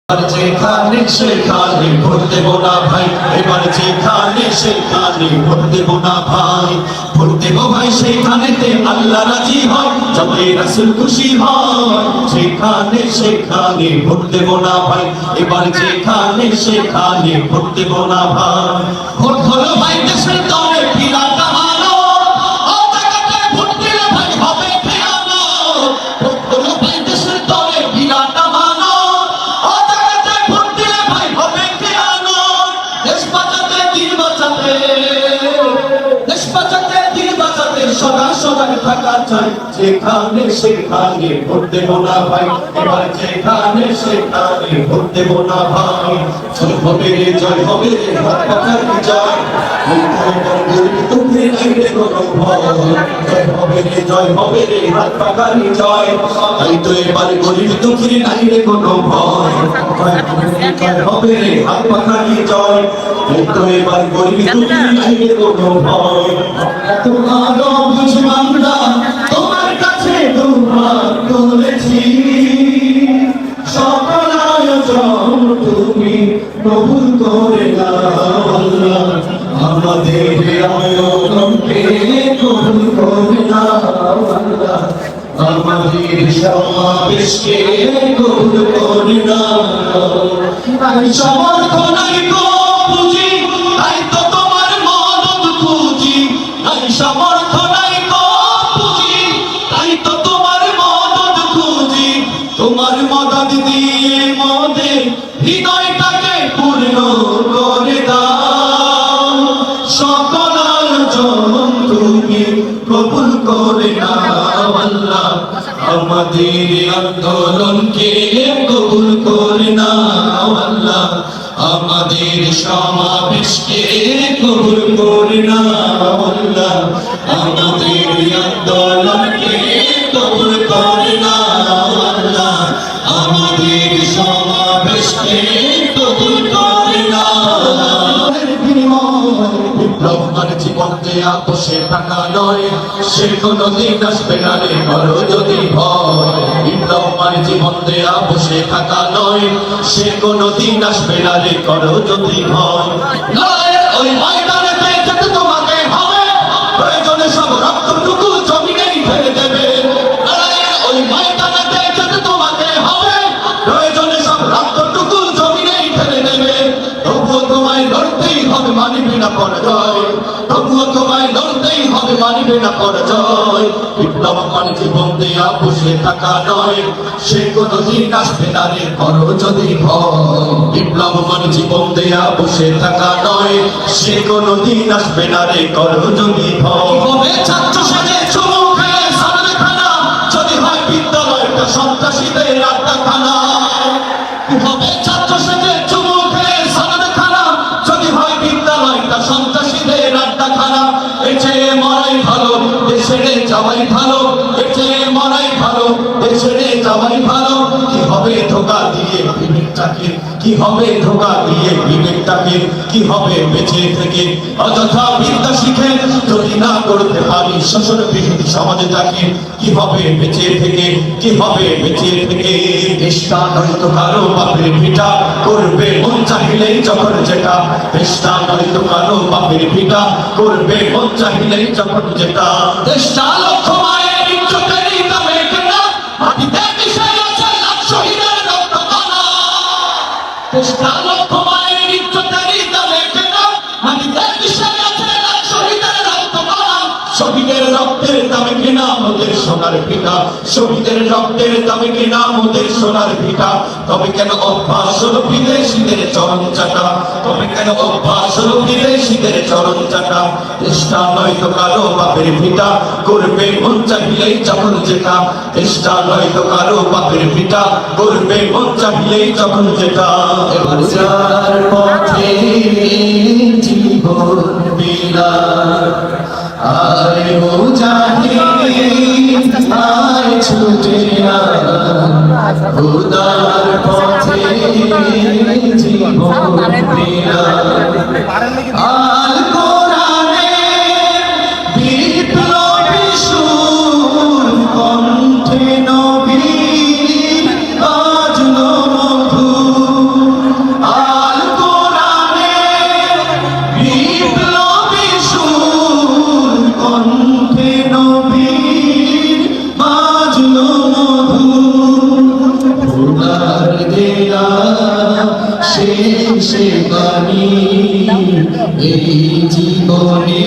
যেখানে সেখানে ভোট দেব না ভাই, এবার যেখানে সেখানে ভোট দেব না ভাই, ভোট দেব ভাই সেখানেতে আল্লাহ রাজি হয়, যবে রাসূল খুশি হয়। যেখানে সেখানে ভোট দেব না ভাই, এবার যেখানে সেখানে ভোট দেব না ভাই। ভোট হলো ভাই দেশের তরে বিরাট আলো, ও জায়গাতে ভোট দিলে ভাই হবে খেয়ানো। ভোট হলো ভাই দেশের তরে বিরাট আলো, ও জায়গাতে ভোট দিলে ভাই হবে খেয়ানো। দেশ বাঁচাতে দিন বাঁচাতে, দেশ বাঁচাতে দিন বাঁচাতে সদা সজাগ থাকা চাই। যেখানে সেখানে ভোট দেব না ভাই, এবার যেখানে সেখানে ভোট দেব না ভাই। জয় হবে রে জয় হবে রে হাত পাখার জয়, তুমি আইলে কোনো ভয়। জয় হবে রে জয় হবে রে হাত পাখার জয়, তাই তো এবার গরিব দুঃখীর নাই রে কোনো ভয়। জয় হবে রে হাত পাখার জয়, তাই তো এবার গরিব দুঃখীর নাই রে কোনো ভয়। তোমার বুঝবান না তোমার কাছে দুহাত তুলেছি, সকল আয়োজন তুমি কবুল করে নাও আল্লাহ। আমাদের আয়োজনকে কবুল করে নাও আল্লাহ, আমাদের সমাবেশকে কবুল করে নাও। তাই সমর্থন পুঁজি, তাই তো তোমার মদদ খুঁজি। তাই সমর্থন পুঁজি, তাই তো তোমার মদদ খুঁজি। তোমার মদদ দিয়ে মোদের হৃদয়টাকে পূর্ণ করে দাও। সকল আয়োজন তুমি কবুল করে নাও আল্লাহ, আমাদের আন্দোলনকে কবুল করে নাও আল্লাহ, আমাদের সমাবেশকে কবুল করে নাও আল্লাহ, আমাদের আন্দোলনকে কবুল করে নাও আল্লাহ, আমাদের সমাবেশকে কবুল করে নাও। বিপ্লব মানে জীবন দেয়া বসে থাকা নয়, সে কোনদিন আসবে না রে করো যদি ভয়। বিপ্লব মানে জীবন দেয়া বসে থাকা নয়, সে কোনদিন আসবে না রে করো যদি ভয়। লড়াইয়ের ওই ময়দানেতে যেতে তোমাকে হবে, প্রয়োজনে সব রক্তটুকু জমিনেই ফেলে দেবে। লড়াইয়ের ওই ময়দানেতে যেতে তোমাকে হবে, প্রয়োজনে সব রক্তটুকু জমিনেই ফেলে দেবে। তবুও তোমায় লড়তেই হবে, মানিবে না পরাজয়। তবুও তোমায় লড়তেই হবে, মানিবে না পরাজয়। বিপ্লব মানে জীবন দেয়া বসে থাকা নয়, সে কোনদিন আসবে না রে করো যদি ভয়। বিপ্লব মানে জীবন দেয়া বসে থাকা নয়, সে কোনদিন আসবে না রে করো যদি ভয়। হবে ছাত্র সেজে চুমু খেয়ে সামনে খানা, যদি হয় বিদ্যালয়টা সন্ত্রাসীদের আড্ডাখানা। হবে ছাত্র সেজে চুমু খেয়ে সামনে খানা, যদি হয় বিদ্যালয়টা সন্ত্রাসীদের আড্ডাখানা। এর চেয়ে মরাই ভালো, দেশে যাওয়াই ভালো। এর চেয়ে মরাই ভালো, দেশে যাওয়াই ভালো। কি হবে ধোঁকা দিয়ে বিবেকটাকে, কি হবে ধোঁকা দিয়ে বিবেকটাকে, কি হবে বেঁচে থেকে অযথা বিদ্যা শিখে যদি না করতে পারি শোষণ বিরোধী সমাজটাকে। কি হবে বেঁচে থেকে, কি হবে বেঁচে থেকে। দেশটা নয়তো কারো বাপের ভিটা, করবে মন চাহিলেই যখন যেটা। দেশটা নয়তো কারো বাপের ভিটা, করবে মন চাহিলেই যখন যেটা। দেশটা লক্ষ মায়ের ইজ্জতেরই দামে কেনা, মাটিতে মিশে আছে লাখ শহীদের রক্তদানা। দেশটা লক্ষ মায়ের ইজ্জতেরই দামে কেনা, মাটিতে মিশে আছে লাখ শহীদের রক্তদানা। শহীদের রক্তের দামে কেনা মোদের সোনার ভিটা, শহীদের রক্তের দামে কেনা মোদের সোনার ভিটা। তবে কেন অভ্যাস হলো বিদেশিদের চরণ চাটা, তবে কেন অভ্যাস হলো বিদেশিদের চরণ চাটা। দেশটা নয়তো কারো বাপের ভিটা, করবে মন চাহিলেই যখন যেটা। দেশটা নয়তো কারো বাপের ভিটা, করবে মন চাহিলেই যখন যেটা। এবার যার পথে জীবন বিলাস, আয় মুজাহিদ আয় ছুটে আয়, খোদার পথে জীবন বিলাস। আল কোরআনে বিপ্লবী সুর, কণ্ঠে নবীর বাজলো মধুর। সে বাণী এই জীবনে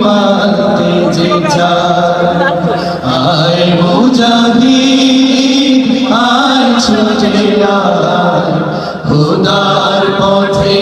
মানতে যে চায় আয় মুজাহিদ আয় ছুটে আয় খোদার পথে